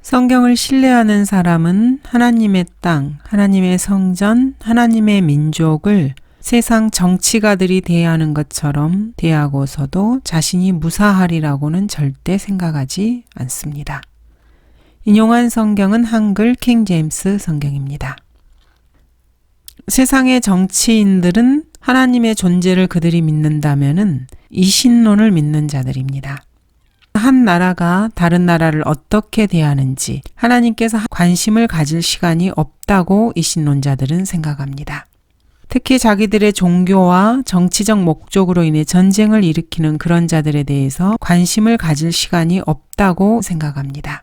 성경을 신뢰하는 사람은 하나님의 땅, 하나님의 성전, 하나님의 민족을 세상 정치가들이 대하는 것처럼 대하고서도 자신이 무사하리라고는 절대 생각하지 않습니다. 인용한 성경은 한글 킹 제임스 성경입니다. 세상의 정치인들은 하나님의 존재를 그들이 믿는다면은 이신론을 믿는 자들입니다. 한 나라가 다른 나라를 어떻게 대하는지 하나님께서 관심을 가질 시간이 없다고 이신론자들은 생각합니다. 특히 자기들의 종교와 정치적 목적으로 인해 전쟁을 일으키는 그런 자들에 대해서 관심을 가질 시간이 없다고 생각합니다.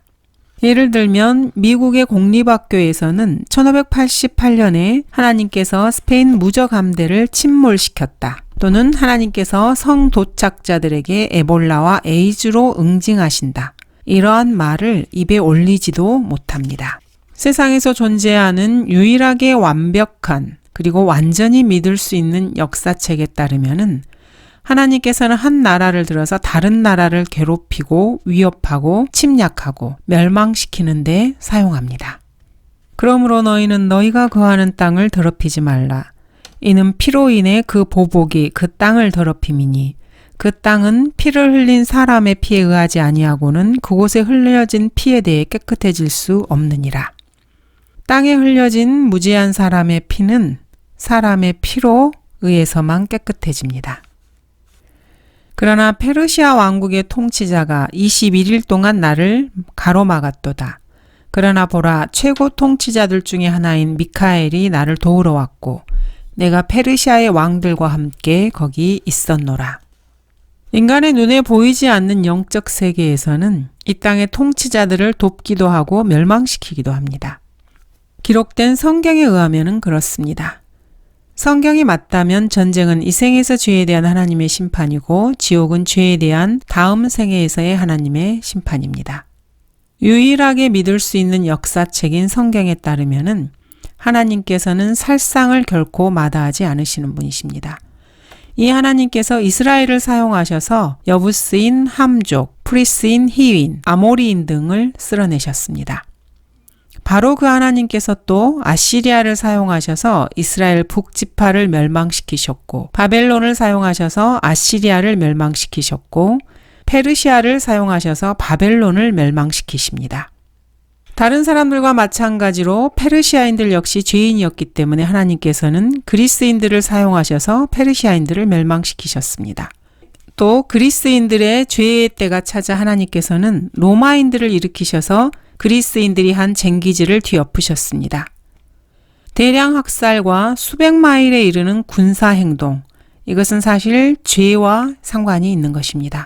예를 들면 미국의 공립학교에서는 1588년에 하나님께서 스페인 무적함대를 침몰시켰다. 또는 하나님께서 성도착자들에게 에볼라와 에이즈로 응징하신다. 이러한 말을 입에 올리지도 못합니다. 세상에서 존재하는 유일하게 완벽한 그리고 완전히 믿을 수 있는 역사책에 따르면은 하나님께서는 한 나라를 들어서 다른 나라를 괴롭히고 위협하고 침략하고 멸망시키는 데 사용합니다. 그러므로 너희는 너희가 거하는 땅을 더럽히지 말라. 이는 피로 인해 그 보복이 그 땅을 더럽힘이니 그 땅은 피를 흘린 사람의 피에 의하지 아니하고는 그곳에 흘려진 피에 대해 깨끗해질 수 없느니라. 땅에 흘려진 무지한 사람의 피는 사람의 피로 의해서만 깨끗해집니다. 그러나 페르시아 왕국의 통치자가 21일 동안 나를 가로막았도다. 그러나 보라, 최고 통치자들 중에 하나인 미카엘이 나를 도우러 왔고 내가 페르시아의 왕들과 함께 거기 있었노라. 인간의 눈에 보이지 않는 영적 세계에서는 이 땅의 통치자들을 돕기도 하고 멸망시키기도 합니다. 기록된 성경에 의하면 그렇습니다. 성경이 맞다면 전쟁은 이 생에서 죄에 대한 하나님의 심판이고 지옥은 죄에 대한 다음 생에서의 하나님의 심판입니다. 유일하게 믿을 수 있는 역사책인 성경에 따르면은 하나님께서는 살상을 결코 마다하지 않으시는 분이십니다. 이 하나님께서 이스라엘을 사용하셔서 여부스인 함족, 프리스인 히윈, 아모리인 등을 쓸어내셨습니다. 바로 그 하나님께서 또 아시리아를 사용하셔서 이스라엘 북지파를 멸망시키셨고 바벨론을 사용하셔서 아시리아를 멸망시키셨고 페르시아를 사용하셔서 바벨론을 멸망시키십니다. 다른 사람들과 마찬가지로 페르시아인들 역시 죄인이었기 때문에 하나님께서는 그리스인들을 사용하셔서 페르시아인들을 멸망시키셨습니다. 또 그리스인들의 죄의 때가 찾아 하나님께서는 로마인들을 일으키셔서 그리스인들이 한 쟁기지를 뒤엎으셨습니다. 대량 학살과 수백 마일에 이르는 군사행동, 이것은 사실 죄와 상관이 있는 것입니다.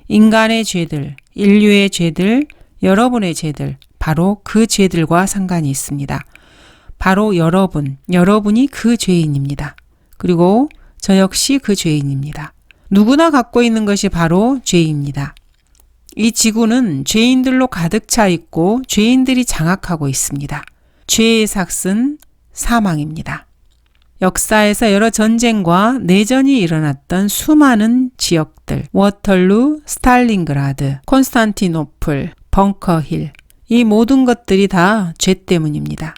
인간의 죄들, 인류의 죄들, 여러분의 죄들, 바로 그 죄들과 상관이 있습니다. 바로 여러분이 그 죄인입니다. 그리고 저 역시 그 죄인입니다. 누구나 갖고 있는 것이 바로 죄입니다. 이 지구는 죄인들로 가득 차 있고 죄인들이 장악하고 있습니다. 죄의 삭은 사망입니다. 역사에서 여러 전쟁과 내전이 일어났던 수많은 지역들, 워털루, 스탈린그라드, 콘스탄티노플, 벙커힐, 이 모든 것들이 다 죄 때문입니다.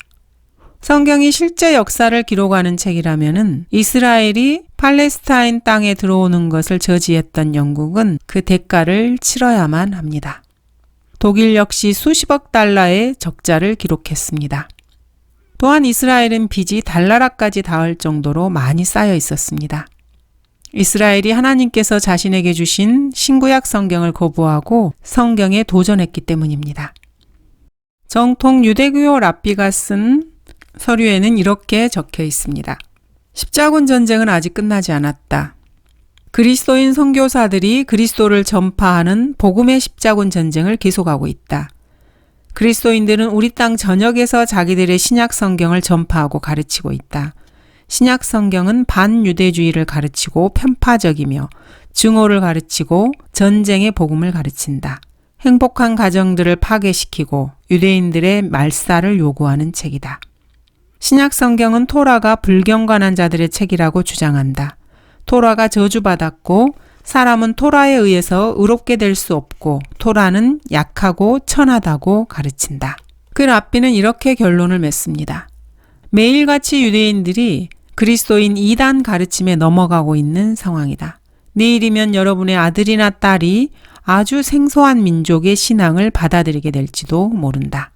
성경이 실제 역사를 기록하는 책이라면은 이스라엘이 팔레스타인 땅에 들어오는 것을 저지했던 영국은 그 대가를 치러야만 합니다. 독일 역시 수십억 달러의 적자를 기록했습니다. 또한 이스라엘은 빚이 달나라까지 닿을 정도로 많이 쌓여 있었습니다. 이스라엘이 하나님께서 자신에게 주신 신구약 성경을 거부하고 성경에 도전했기 때문입니다. 정통 유대교 랍비가 쓴 서류에는 이렇게 적혀 있습니다. 십자군 전쟁은 아직 끝나지 않았다. 그리스도인 선교사들이 그리스도를 전파하는 복음의 십자군 전쟁을 계속하고 있다. 그리스도인들은 우리 땅 전역에서 자기들의 신약 성경을 전파하고 가르치고 있다. 신약 성경은 반유대주의를 가르치고 편파적이며 증오를 가르치고 전쟁의 복음을 가르친다. 행복한 가정들을 파괴시키고 유대인들의 말살을 요구하는 책이다. 신약 성경은 토라가 불경건한 자들의 책이라고 주장한다. 토라가 저주받았고 사람은 토라에 의해서 의롭게 될 수 없고 토라는 약하고 천하다고 가르친다. 그 랍비는 이렇게 결론을 맺습니다. 매일같이 유대인들이 그리스도인 이단 가르침에 넘어가고 있는 상황이다. 내일이면 여러분의 아들이나 딸이 아주 생소한 민족의 신앙을 받아들이게 될지도 모른다.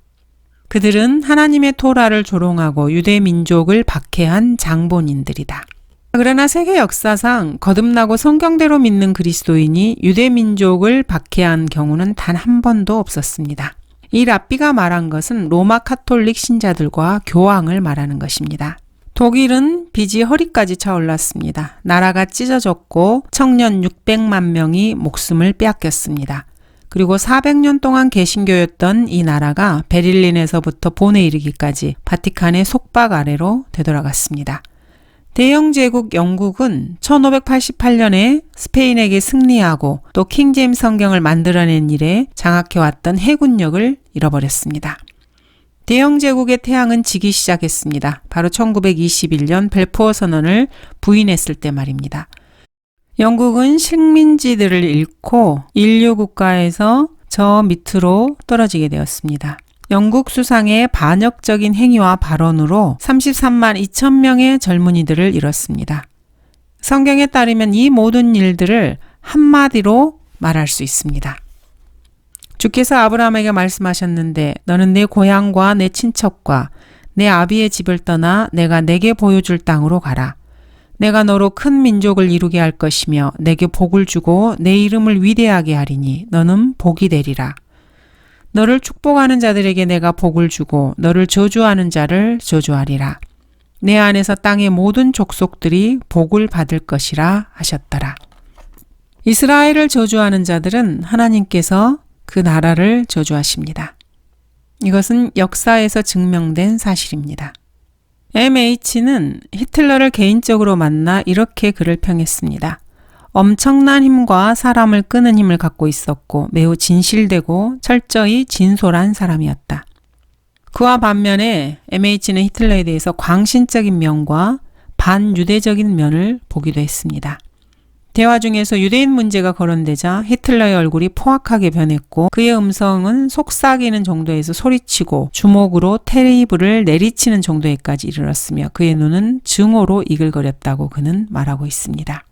그들은 하나님의 토라를 조롱하고 유대 민족을 박해한 장본인들이다. 그러나 세계 역사상 거듭나고 성경대로 믿는 그리스도인이 유대 민족을 박해한 경우는 단 한 번도 없었습니다. 이 랍비가 말한 것은 로마 카톨릭 신자들과 교황을 말하는 것입니다. 독일은 빚이 허리까지 차올랐습니다. 나라가 찢어졌고 청년 600만 명이 목숨을 빼앗겼습니다. 그리고 400년 동안 개신교였던 이 나라가 베를린에서부터 본에 이르기까지 바티칸의 속박 아래로 되돌아갔습니다. 대영 제국 영국은 1588년에 스페인에게 승리하고 또 킹제임스 성경을 만들어낸 일에 장악해왔던 해군력을 잃어버렸습니다. 대영 제국의 태양은 지기 시작했습니다. 바로 1921년 벨포어 선언을 부인했을 때 말입니다. 영국은 식민지들을 잃고 인류 국가에서 저 밑으로 떨어지게 되었습니다. 영국 수상의 반역적인 행위와 발언으로 33만 2천 명의 젊은이들을 잃었습니다. 성경에 따르면 이 모든 일들을 한마디로 말할 수 있습니다. 주께서 아브라함에게 말씀하셨는데 너는 내 고향과 내 친척과 내 아비의 집을 떠나 내가 내게 보여줄 땅으로 가라. 내가 너로 큰 민족을 이루게 할 것이며 내게 복을 주고 내 이름을 위대하게 하리니 너는 복이 되리라. 너를 축복하는 자들에게 내가 복을 주고 너를 저주하는 자를 저주하리라. 내 안에서 땅의 모든 족속들이 복을 받을 것이라 하셨더라. 이스라엘을 저주하는 자들은 하나님께서 그 나라를 저주하십니다. 이것은 역사에서 증명된 사실입니다. MH는 히틀러를 개인적으로 만나 이렇게 그를 평했습니다. 엄청난 힘과 사람을 끄는 힘을 갖고 있었고 매우 진실되고 철저히 진솔한 사람이었다. 그와 반면에 MH는 히틀러에 대해서 광신적인 면과 반유대적인 면을 보기도 했습니다. 대화 중에서 유대인 문제가 거론되자 히틀러의 얼굴이 포악하게 변했고 그의 음성은 속삭이는 정도에서 소리치고 주먹으로 테이블을 내리치는 정도에까지 이르렀으며 그의 눈은 증오로 이글거렸다고 그는 말하고 있습니다.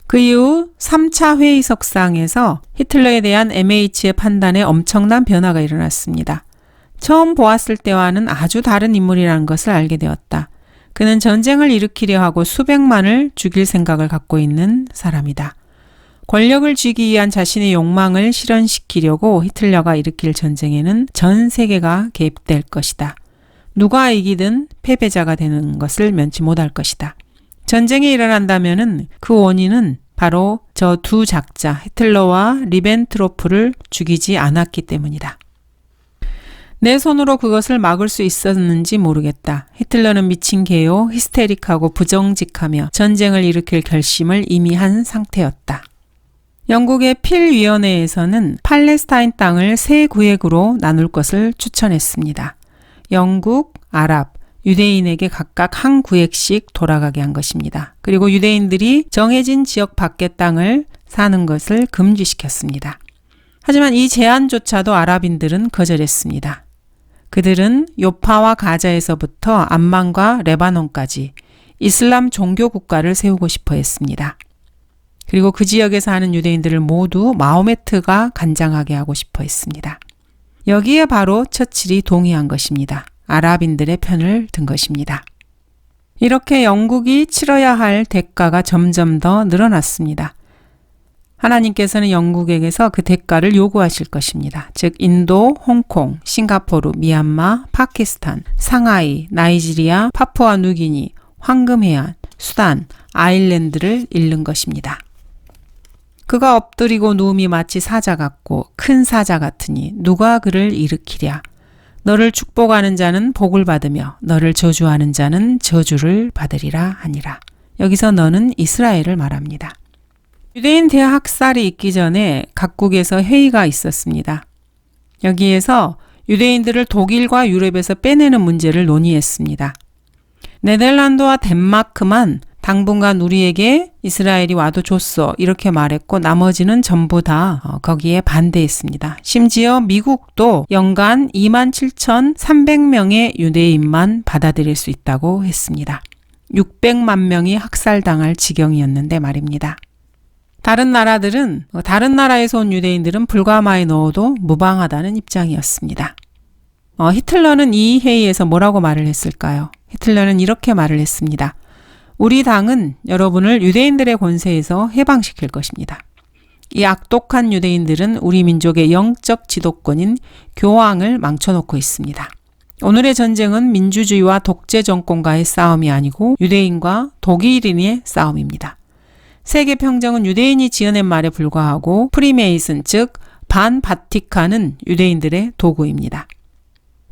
그 이후 3차 회의석상에서 히틀러에 대한 MH의 판단에 엄청난 변화가 일어났습니다. 처음 보았을 때와는 아주 다른 인물이라는 것을 알게 되었다. 그는 전쟁을 일으키려 하고 수백만을 죽일 생각을 갖고 있는 사람이다. 권력을 쥐기 위한 자신의 욕망을 실현시키려고 히틀러가 일으킬 전쟁에는 전 세계가 개입될 것이다. 누가 이기든 패배자가 되는 것을 면치 못할 것이다. 전쟁이 일어난다면은 그 원인은 바로 저 두 작자 히틀러와 리벤트로프를 죽이지 않았기 때문이다. 내 손으로 그것을 막을 수 있었는지 모르겠다. 히틀러는 미친 개요, 히스테릭하고 부정직하며 전쟁을 일으킬 결심을 이미 한 상태였다. 영국의 필위원회에서는 팔레스타인 땅을 세 구역으로 나눌 것을 추천했습니다. 영국, 아랍, 유대인에게 각각 한 구역씩 돌아가게 한 것입니다. 그리고 유대인들이 정해진 지역 밖의 땅을 사는 것을 금지시켰습니다. 하지만 이 제안조차도 아랍인들은 거절했습니다. 그들은 요파와 가자에서부터 암만과 레바논까지 이슬람 종교 국가를 세우고 싶어 했습니다. 그리고 그 지역에 사는 유대인들을 모두 마호메트가 관장하게 하고 싶어 했습니다. 여기에 바로 처칠이 동의한 것입니다. 아랍인들의 편을 든 것입니다. 이렇게 영국이 치러야 할 대가가 점점 더 늘어났습니다. 하나님께서는 영국에게서 그 대가를 요구하실 것입니다. 즉 인도, 홍콩, 싱가포르, 미얀마, 파키스탄, 상하이, 나이지리아, 파푸아 누기니, 황금해안, 수단, 아일랜드를 잃는 것입니다. 그가 엎드리고 누움이 마치 사자 같고 큰 사자 같으니 누가 그를 일으키랴. 너를 축복하는 자는 복을 받으며 너를 저주하는 자는 저주를 받으리라 하니라. 여기서 너는 이스라엘을 말합니다. 유대인 대학살이 있기 전에 각국에서 회의가 있었습니다. 여기에서 유대인들을 독일과 유럽에서 빼내는 문제를 논의했습니다. 네덜란드와 덴마크만 당분간 우리에게 이스라엘이 와도 좋소 이렇게 말했고 나머지는 전부 다 거기에 반대했습니다. 심지어 미국도 연간 27,300명의 유대인만 받아들일 수 있다고 했습니다. 600만 명이 학살당할 지경이었는데 말입니다. 다른 나라에서 온 유대인들은 불가마에 넣어도 무방하다는 입장이었습니다. 히틀러는 이 회의에서 뭐라고 말을 했을까요? 히틀러는 이렇게 말을 했습니다. 우리 당은 여러분을 유대인들의 권세에서 해방시킬 것입니다. 이 악독한 유대인들은 우리 민족의 영적 지도권인 교황을 망쳐놓고 있습니다. 오늘의 전쟁은 민주주의와 독재 정권과의 싸움이 아니고 유대인과 독일인의 싸움입니다. 세계 평정은 유대인이 지어낸 말에 불과하고 프리메이슨 즉 반바티칸은 유대인들의 도구입니다.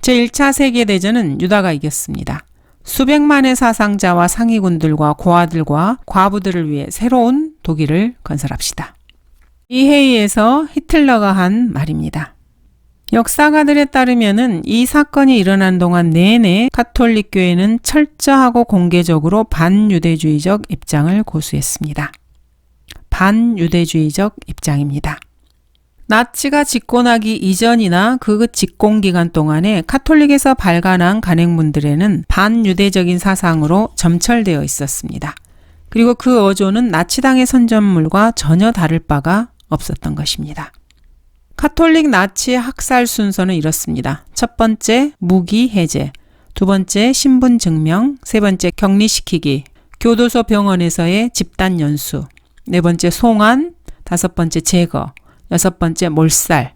제1차 세계대전은 유다가 이겼습니다. 수백만의 사상자와 상위군들과 고아들과 과부들을 위해 새로운 독일을 건설합시다. 이 회의에서 히틀러가 한 말입니다. 역사가들에 따르면은 이 사건이 일어난 동안 내내 가톨릭 교회는 철저하고 공개적으로 반유대주의적 입장을 고수했습니다. 반유대주의적 입장입니다. 나치가 집권하기 이전이나 그 집권기간 동안에 카톨릭에서 발간한 간행문들에는 반유대적인 사상으로 점철되어 있었습니다. 그리고 그 어조는 나치당의 선전물과 전혀 다를 바가 없었던 것입니다. 카톨릭 나치 학살 순서는 이렇습니다. 첫 번째, 무기 해제. 두 번째, 신분 증명. 세 번째, 격리시키기. 교도소 병원에서의 집단 연수. 네 번째, 송환. 다섯 번째, 제거. 여섯 번째, 몰살.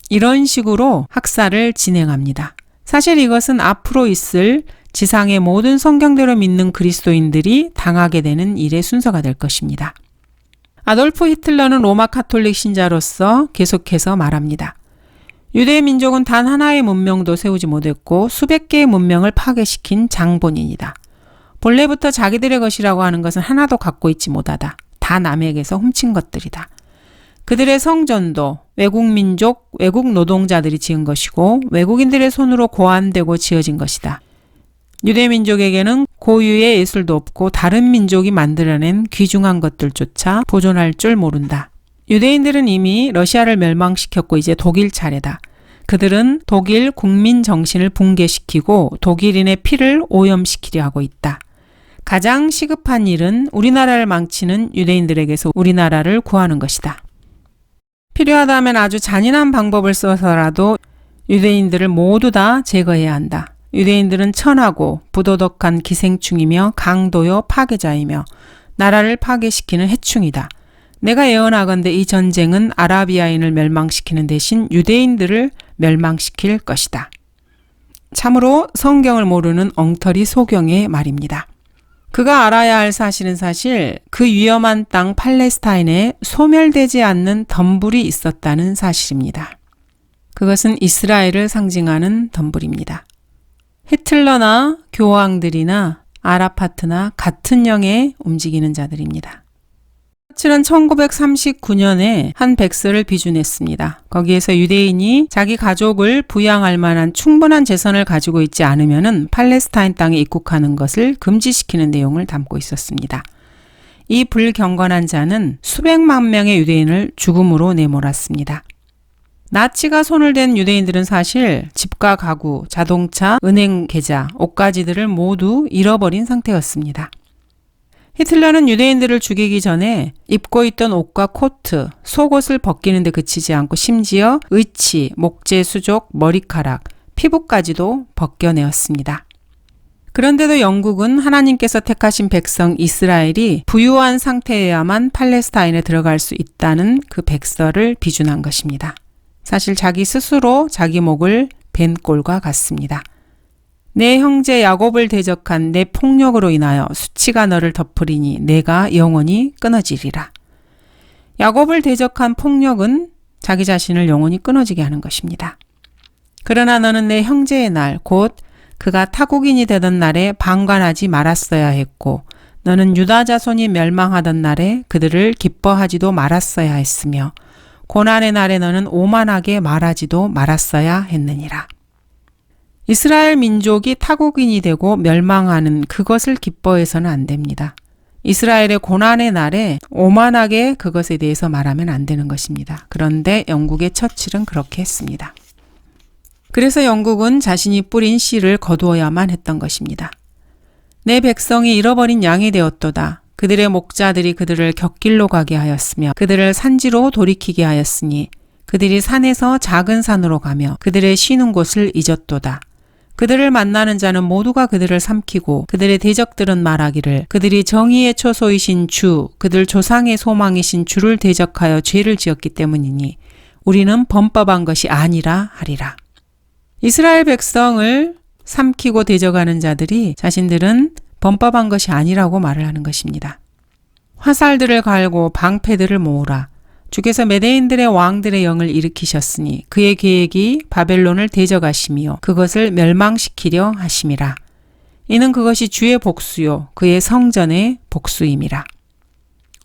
이런 식으로 학살을 진행합니다. 사실 이것은 앞으로 있을 지상의 모든 성경대로 믿는 그리스도인들이 당하게 되는 일의 순서가 될 것입니다. 아돌프 히틀러는 로마 카톨릭 신자로서 계속해서 말합니다. 유대 민족은 단 하나의 문명도 세우지 못했고 수백 개의 문명을 파괴시킨 장본인이다. 본래부터 자기들의 것이라고 하는 것은 하나도 갖고 있지 못하다. 다 남에게서 훔친 것들이다. 그들의 성전도 외국 민족, 외국 노동자들이 지은 것이고 외국인들의 손으로 고안되고 지어진 것이다. 유대 민족에게는 고유의 예술도 없고 다른 민족이 만들어낸 귀중한 것들조차 보존할 줄 모른다. 유대인들은 이미 러시아를 멸망시켰고 이제 독일 차례다. 그들은 독일 국민 정신을 붕괴시키고 독일인의 피를 오염시키려 하고 있다. 가장 시급한 일은 우리나라를 망치는 유대인들에게서 우리나라를 구하는 것이다. 필요하다면 아주 잔인한 방법을 써서라도 유대인들을 모두 다 제거해야 한다. 유대인들은 천하고 부도덕한 기생충이며 강도요 파괴자이며 나라를 파괴시키는 해충이다. 내가 예언하건대 이 전쟁은 아라비아인을 멸망시키는 대신 유대인들을 멸망시킬 것이다. 참으로 성경을 모르는 엉터리 소경의 말입니다. 그가 알아야 할 사실은 사실 그 위험한 땅 팔레스타인에 소멸되지 않는 덤불이 있었다는 사실입니다. 그것은 이스라엘을 상징하는 덤불입니다. 히틀러나 교황들이나 아라파트나 같은 영에 움직이는 자들입니다. 처칠은 1939년에 한 백서를 비준했습니다. 거기에서 유대인이 자기 가족을 부양할 만한 충분한 재산을 가지고 있지 않으면 팔레스타인 땅에 입국하는 것을 금지시키는 내용을 담고 있었습니다. 이 불경건한 자는 수백만 명의 유대인을 죽음으로 내몰았습니다. 나치가 손을 댄 유대인들은 사실 집과 가구, 자동차, 은행 계좌, 옷가지들을 모두 잃어버린 상태였습니다. 히틀러는 유대인들을 죽이기 전에 입고 있던 옷과 코트, 속옷을 벗기는 데 그치지 않고 심지어 의치, 목재 수족, 머리카락, 피부까지도 벗겨내었습니다. 그런데도 영국은 하나님께서 택하신 백성 이스라엘이 부유한 상태여야만 팔레스타인에 들어갈 수 있다는 그 백서를 비준한 것입니다. 사실 자기 스스로 자기 목을 벤 꼴과 같습니다. 내 형제 야곱을 대적한 내 폭력으로 인하여 수치가 너를 덮으리니 내가 영원히 끊어지리라. 야곱을 대적한 폭력은 자기 자신을 영원히 끊어지게 하는 것입니다. 그러나 너는 내 형제의 날, 곧 그가 타국인이 되던 날에 방관하지 말았어야 했고 너는 유다 자손이 멸망하던 날에 그들을 기뻐하지도 말았어야 했으며 고난의 날에 너는 오만하게 말하지도 말았어야 했느니라. 이스라엘 민족이 타국인이 되고 멸망하는 그것을 기뻐해서는 안 됩니다. 이스라엘의 고난의 날에 오만하게 그것에 대해서 말하면 안 되는 것입니다. 그런데 영국의 처칠은 그렇게 했습니다. 그래서 영국은 자신이 뿌린 씨를 거두어야만 했던 것입니다. 내 백성이 잃어버린 양이 되었도다. 그들의 목자들이 그들을 곁길로 가게 하였으며 그들을 산지로 돌이키게 하였으니 그들이 산에서 작은 산으로 가며 그들의 쉬는 곳을 잊었도다. 그들을 만나는 자는 모두가 그들을 삼키고 그들의 대적들은 말하기를 그들이 정의의 초소이신 주, 그들 조상의 소망이신 주를 대적하여 죄를 지었기 때문이니 우리는 범법한 것이 아니라 하리라. 이스라엘 백성을 삼키고 대적하는 자들이 자신들은 범법한 것이 아니라고 말을 하는 것입니다. 화살들을 갈고 방패들을 모으라. 주께서 메대인들의 왕들의 영을 일으키셨으니 그의 계획이 바벨론을 대적하시며 그것을 멸망시키려 하심이라. 이는 그것이 주의 복수요 그의 성전의 복수임이라.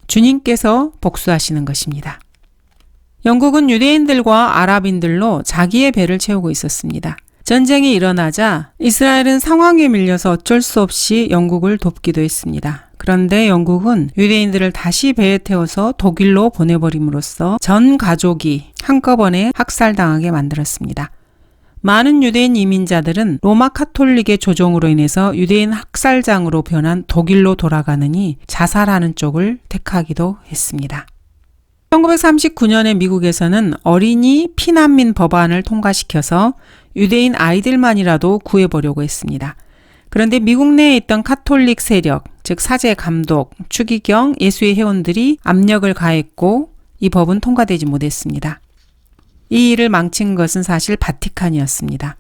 주님께서 복수하시는 것입니다. 영국은 유대인들과 아랍인들로 자기의 배를 채우고 있었습니다. 전쟁이 일어나자 이스라엘은 상황에 밀려서 어쩔 수 없이 영국을 돕기도 했습니다. 그런데 영국은 유대인들을 다시 배에 태워서 독일로 보내버림으로써 전 가족이 한꺼번에 학살당하게 만들었습니다. 많은 유대인 이민자들은 로마 카톨릭의 조종으로 인해서 유대인 학살장으로 변한 독일로 돌아가느니 자살하는 쪽을 택하기도 했습니다. 1939년에 미국에서는 어린이 피난민 법안을 통과시켜서 유대인 아이들만이라도 구해보려고 했습니다. 그런데 미국 내에 있던 카톨릭 세력, 즉 사제 감독, 추기경, 예수의 회원들이 압력을 가했고 이 법은 통과되지 못했습니다. 이 일을 망친 것은 사실 바티칸이었습니다.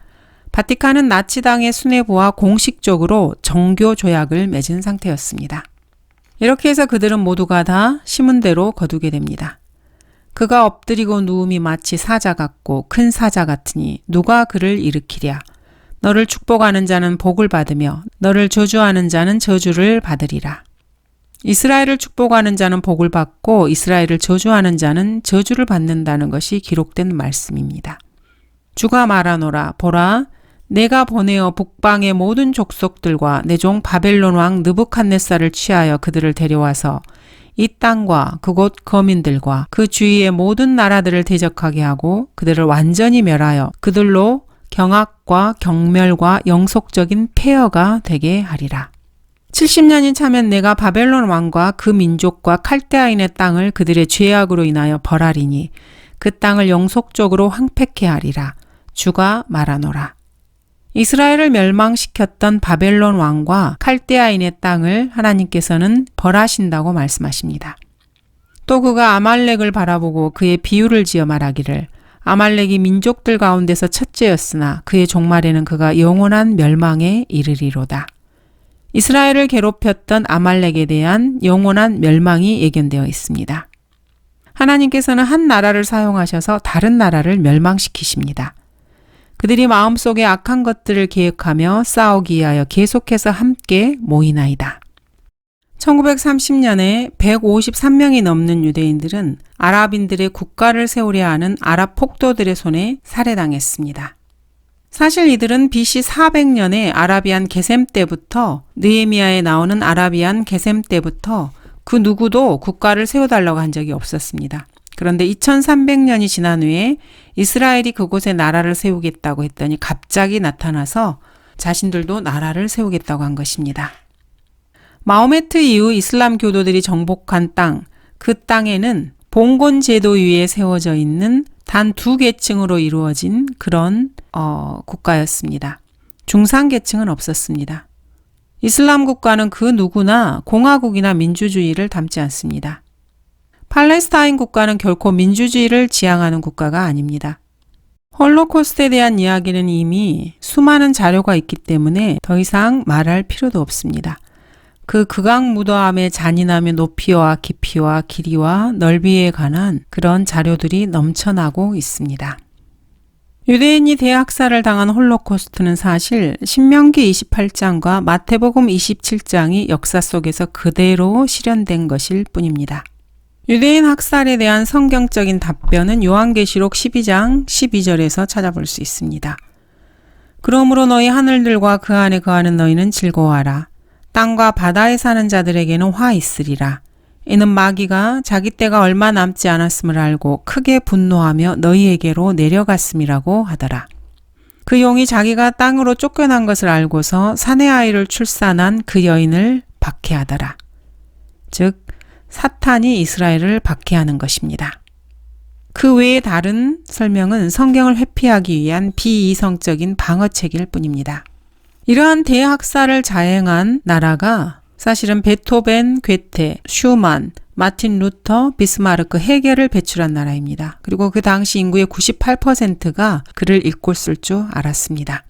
바티칸은 나치당의 수뇌부와 공식적으로 정교 조약을 맺은 상태였습니다. 이렇게 해서 그들은 모두가 다 심은대로 거두게 됩니다. 그가 엎드리고 누움이 마치 사자 같고 큰 사자 같으니 누가 그를 일으키랴. 너를 축복하는 자는 복을 받으며 너를 저주하는 자는 저주를 받으리라. 이스라엘을 축복하는 자는 복을 받고 이스라엘을 저주하는 자는 저주를 받는다는 것이 기록된 말씀입니다. 주가 말하노라. 보라, 내가 보내어 북방의 모든 족속들과 내 종 바벨론 왕 느부갓네살을 취하여 그들을 데려와서 이 땅과 그곳 거민들과 그 주위의 모든 나라들을 대적하게 하고 그들을 완전히 멸하여 그들로 경악과 경멸과 영속적인 폐허가 되게 하리라. 70년이 차면 내가 바벨론 왕과 그 민족과 칼데아인의 땅을 그들의 죄악으로 인하여 벌하리니 그 땅을 영속적으로 황폐케 하리라. 주가 말하노라. 이스라엘을 멸망시켰던 바벨론 왕과 칼데아인의 땅을 하나님께서는 벌하신다고 말씀하십니다. 또 그가 아말렉을 바라보고 그의 비유를 지어 말하기를 아말렉이 민족들 가운데서 첫째였으나 그의 종말에는 그가 영원한 멸망에 이르리로다. 이스라엘을 괴롭혔던 아말렉에 대한 영원한 멸망이 예견되어 있습니다. 하나님께서는 한 나라를 사용하셔서 다른 나라를 멸망시키십니다. 그들이 마음속에 악한 것들을 계획하며 싸우기 위하여 계속해서 함께 모이나이다. 1930년에 153명이 넘는 유대인들은 아랍인들의 국가를 세우려 하는 아랍 폭도들의 손에 살해당했습니다. 사실 이들은 BC 400년에 아라비안 게셈 때부터 느헤미야에 나오는 아라비안 게셈 때부터 그 누구도 국가를 세워달라고 한 적이 없었습니다. 그런데 2300년이 지난 후에 이스라엘이 그곳에 나라를 세우겠다고 했더니 갑자기 나타나서 자신들도 나라를 세우겠다고 한 것입니다. 마호메트 이후 이슬람 교도들이 정복한 땅, 그 땅에는 봉건 제도 위에 세워져 있는 단 2계층으로 이루어진 그런 국가였습니다. 중상 계층은 없었습니다. 이슬람 국가는 그 누구나 공화국이나 민주주의를 담지 않습니다. 팔레스타인 국가는 결코 민주주의를 지향하는 국가가 아닙니다. 홀로코스트에 대한 이야기는 이미 수많은 자료가 있기 때문에 더 이상 말할 필요도 없습니다. 그 극악무도함의 잔인함의 높이와 깊이와 길이와 넓이에 관한 그런 자료들이 넘쳐나고 있습니다. 유대인이 대학살을 당한 홀로코스트는 사실 신명기 28장과 마태복음 27장이 역사 속에서 그대로 실현된 것일 뿐입니다. 유대인 학살에 대한 성경적인 답변은 요한계시록 12장 12절에서 찾아볼 수 있습니다. 그러므로 너희 하늘들과 그 안에 거하는 너희는 즐거워하라. 땅과 바다에 사는 자들에게는 화 있으리라. 이는 마귀가 자기 때가 얼마 남지 않았음을 알고 크게 분노하며 너희에게로 내려갔음이라고 하더라. 그 용이 자기가 땅으로 쫓겨난 것을 알고서 사내 아이를 출산한 그 여인을 박해하더라. 즉 사탄이 이스라엘을 박해하는 것입니다. 그 외에 다른 설명은 성경을 회피하기 위한 비이성적인 방어책일 뿐입니다. 이러한 대학살을 자행한 나라가 사실은 베토벤, 괴테, 슈만, 마틴 루터, 비스마르크, 헤겔을 배출한 나라입니다. 그리고 그 당시 인구의 98%가 그를 읽고 쓸 줄 알았습니다.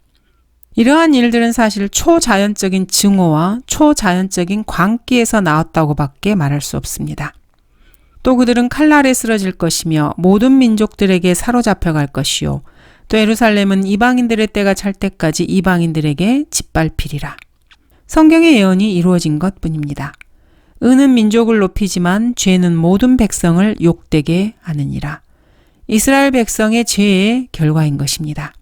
이러한 일들은 사실 초자연적인 증오와 초자연적인 광기에서 나왔다고밖에 말할 수 없습니다. 또 그들은 칼날에 쓰러질 것이며 모든 민족들에게 사로잡혀갈 것이요. 또 예루살렘은 이방인들의 때가 찰 때까지 이방인들에게 짓밟히리라. 성경의 예언이 이루어진 것뿐입니다. 은은 민족을 높이지만 죄는 모든 백성을 욕되게 하느니라. 이스라엘 백성의 죄의 결과인 것입니다.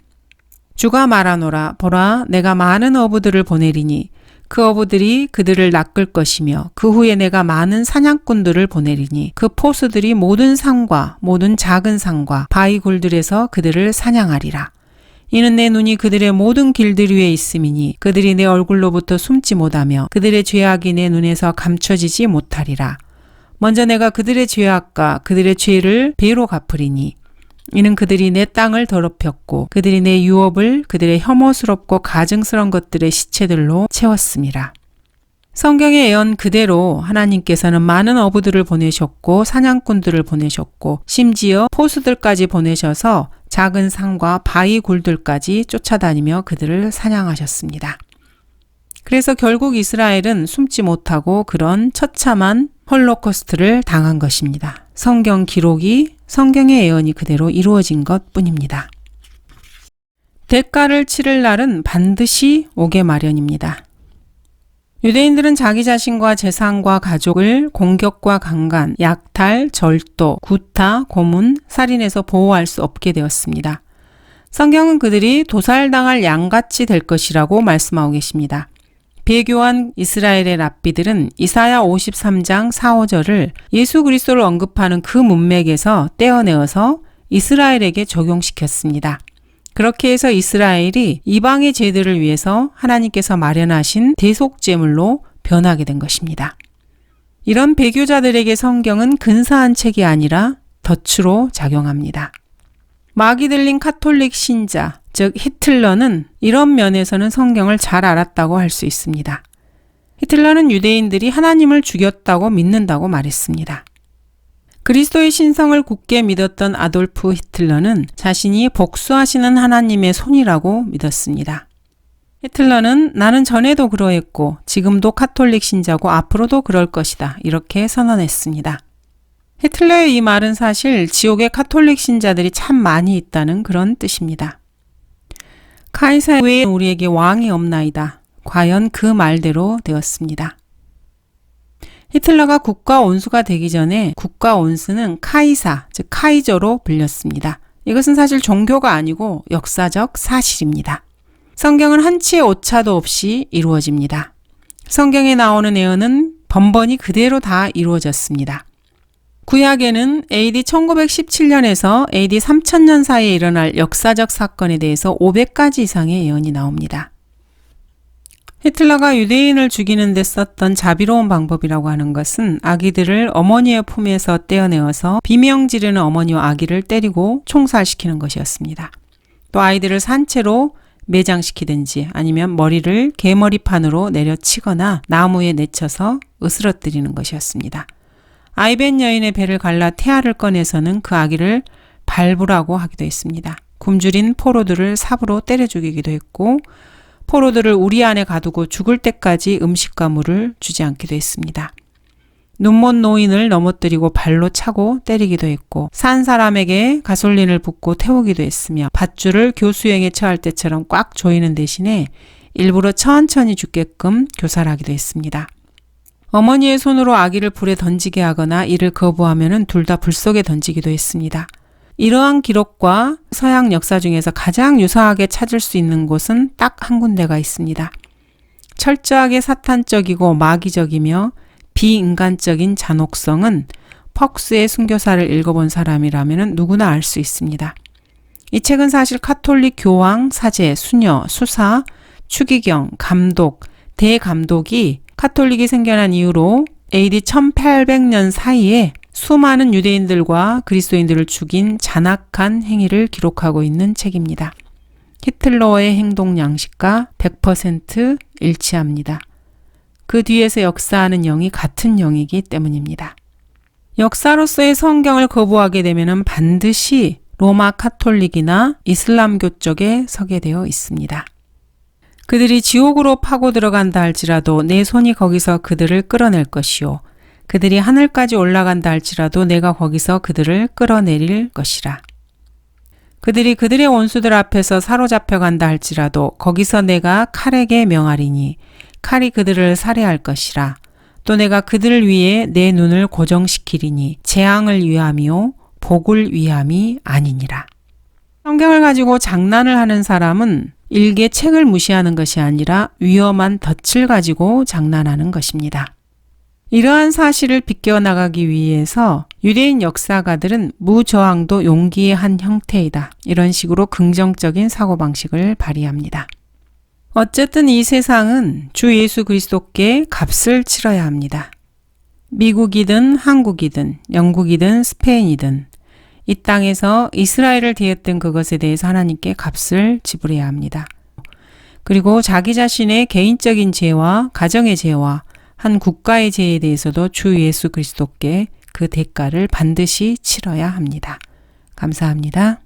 주가 말하노라. 보라, 내가 많은 어부들을 보내리니 그 어부들이 그들을 낚을 것이며 그 후에 내가 많은 사냥꾼들을 보내리니 그 포수들이 모든 산과 모든 작은 산과 바위 굴들에서 그들을 사냥하리라. 이는 내 눈이 그들의 모든 길들 위에 있음이니 그들이 내 얼굴로부터 숨지 못하며 그들의 죄악이 내 눈에서 감춰지지 못하리라. 먼저 내가 그들의 죄악과 그들의 죄를 배로 갚으리니 이는 그들이 내 땅을 더럽혔고 그들이 내 유업을 그들의 혐오스럽고 가증스러운 것들의 시체들로 채웠음이라. 성경의 예언 그대로 하나님께서는 많은 어부들을 보내셨고 사냥꾼들을 보내셨고 심지어 포수들까지 보내셔서 작은 산과 바위 굴들까지 쫓아다니며 그들을 사냥하셨습니다. 그래서 결국 이스라엘은 숨지 못하고 그런 처참한 홀로코스트를 당한 것입니다. 성경 기록이 성경의 예언이 그대로 이루어진 것뿐입니다. 대가를 치를 날은 반드시 오게 마련입니다. 유대인들은 자기 자신과 재산과 가족을 공격과 강간, 약탈, 절도, 구타, 고문, 살인에서 보호할 수 없게 되었습니다. 성경은 그들이 도살당할 양같이 될 것이라고 말씀하고 계십니다. 배교한 이스라엘의 랍비들은 이사야 53장 4, 5절을 예수 그리스도를 언급하는 그 문맥에서 떼어내어서 이스라엘에게 적용시켰습니다. 그렇게 해서 이스라엘이 이방의 죄들을 위해서 하나님께서 마련하신 대속제물로 변하게 된 것입니다. 이런 배교자들에게 성경은 근사한 책이 아니라 덫으로 작용합니다. 마귀 들린 카톨릭 신자, 즉 히틀러는 이런 면에서는 성경을 잘 알았다고 할 수 있습니다. 히틀러는 유대인들이 하나님을 죽였다고 믿는다고 말했습니다. 그리스도의 신성을 굳게 믿었던 아돌프 히틀러는 자신이 복수하시는 하나님의 손이라고 믿었습니다. 히틀러는 나는 전에도 그러했고 지금도 카톨릭 신자고 앞으로도 그럴 것이다. 이렇게 선언했습니다. 히틀러의 이 말은 사실 지옥의 카톨릭 신자들이 참 많이 있다는 그런 뜻입니다. 카이사 외에 우리에게 왕이 없나이다. 과연 그 말대로 되었습니다. 히틀러가 국가 원수가 되기 전에 국가 원수는 카이사, 즉 카이저로 불렸습니다. 이것은 사실 종교가 아니고 역사적 사실입니다. 성경은 한치의 오차도 없이 이루어집니다. 성경에 나오는 예언은 번번이 그대로 다 이루어졌습니다. 구약에는 AD 1917년에서 AD 3000년 사이에 일어날 역사적 사건에 대해서 500가지 이상의 예언이 나옵니다. 히틀러가 유대인을 죽이는 데 썼던 자비로운 방법이라고 하는 것은 아기들을 어머니의 품에서 떼어내어서 비명 지르는 어머니와 아기를 때리고 총살시키는 것이었습니다. 또 아이들을 산채로 매장시키든지 아니면 머리를 개머리판으로 내려치거나 나무에 내쳐서 으스러뜨리는 것이었습니다. 아이벤 여인의 배를 갈라 태아를 꺼내서는 그 아기를 발부라고 하기도 했습니다. 굶주린 포로들을 삽으로 때려 죽이기도 했고 포로들을 우리 안에 가두고 죽을 때까지 음식과 물을 주지 않기도 했습니다. 눈먼 노인을 넘어뜨리고 발로 차고 때리기도 했고 산 사람에게 가솔린을 붓고 태우기도 했으며 밧줄을 교수형에 처할 때처럼 꽉 조이는 대신에 일부러 천천히 죽게끔 교살하기도 했습니다. 어머니의 손으로 아기를 불에 던지게 하거나 이를 거부하면 둘 다 불 속에 던지기도 했습니다. 이러한 기록과 서양 역사 중에서 가장 유사하게 찾을 수 있는 곳은 딱 한 군데가 있습니다. 철저하게 사탄적이고 마귀적이며 비인간적인 잔혹성은 퍽스의 순교사를 읽어본 사람이라면 누구나 알 수 있습니다. 이 책은 사실 카톨릭 교황, 사제, 수녀, 수사, 추기경, 감독, 대감독이 카톨릭이 생겨난 이후로 AD 1800년 사이에 수많은 유대인들과 그리스도인들을 죽인 잔악한 행위를 기록하고 있는 책입니다. 히틀러의 행동 양식과 100% 일치합니다. 그 뒤에서 역사하는 영이 같은 영이기 때문입니다. 역사로서의 성경을 거부하게 되면 반드시 로마 카톨릭이나 이슬람교 쪽에 서게 되어 있습니다. 그들이 지옥으로 파고 들어간다 할지라도 내 손이 거기서 그들을 끌어낼 것이요. 그들이 하늘까지 올라간다 할지라도 내가 거기서 그들을 끌어내릴 것이라. 그들이 그들의 원수들 앞에서 사로잡혀 간다 할지라도 거기서 내가 칼에게 명하리니 칼이 그들을 살해할 것이라. 또 내가 그들을 위해 내 눈을 고정시키리니 재앙을 위함이요 복을 위함이 아니니라. 성경을 가지고 장난을 하는 사람은 일개 책을 무시하는 것이 아니라 위험한 덫을 가지고 장난하는 것입니다. 이러한 사실을 비껴나가기 위해서 유대인 역사가들은 무저항도 용기의 한 형태이다. 이런 식으로 긍정적인 사고방식을 발휘합니다. 어쨌든 이 세상은 주 예수 그리스도께 값을 치러야 합니다. 미국이든 한국이든 영국이든 스페인이든 이 땅에서 이스라엘을 대했던 그것에 대해서 하나님께 값을 지불해야 합니다. 그리고 자기 자신의 개인적인 죄와 가정의 죄와 한 국가의 죄에 대해서도 주 예수 그리스도께 그 대가를 반드시 치러야 합니다. 감사합니다.